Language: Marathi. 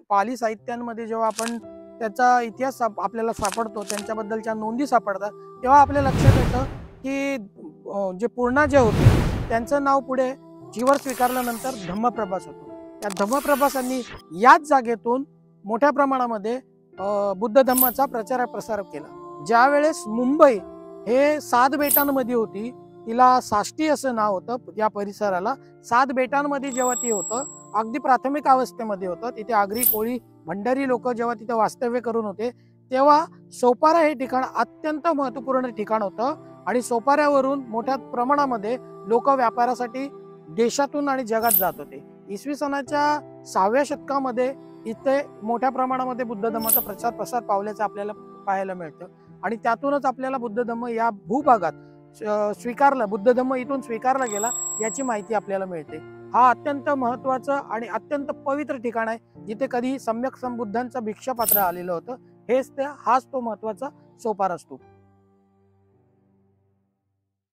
पाली साहित्यांमध्ये जेव्हा आपण त्याचा इतिहास आपल्याला सापडतो, त्यांच्याबद्दलच्या नोंदी सापडतात, तेव्हा आपल्या लक्षात येतं की जे पूर्णा जे होते त्यांचं नाव पुढे जीवर स्वीकारल्यानंतर धम्मप्रभास होतो. या धम्मप्रभासांनी याच जागेतून मोठ्या प्रमाणामध्ये बुद्ध धम्माचा प्रचार प्रसार केला. ज्यावेळेस मुंबई हे 7 बेटांमध्ये होती, तिला साष्टी असं नाव होतं या परिसराला. 7 बेटांमध्ये जेव्हा ती होतं, अगदी प्राथमिक अवस्थेमध्ये होतं, तिथे आगरी कोळी भंडारी लोक जेव्हा तिथे वास्तव्य करून होते, तेव्हा सोपारा हे ठिकाण अत्यंत महत्वपूर्ण ठिकाण होतं. आणि सोपाऱ्यावरून मोठ्या प्रमाणामध्ये लोक व्यापारासाठी देशातून आणि जगात जात होते. इसवी सनाच्या 6व्या शतकामध्ये इथे मोठ्या प्रमाणामध्ये बुद्ध धम्माचा प्रचार प्रसार पावल्याचं आपल्याला पाहायला मिळतं. आणि त्यातूनच आपल्याला बुद्ध धम्म या भूभागात स्वीकारला, बुद्ध धम्म इथून स्वीकारला गेला याची माहिती आपल्याला मिळते. हा अत्यंत महत्वाचं आणि अत्यंत पवित्र ठिकाण आहे, जिथे कधी सम्यक संबुद्धांचं भिक्षापात्र आलेलं होतं. हाच तो महत्वाचा सोपारा स्तूप.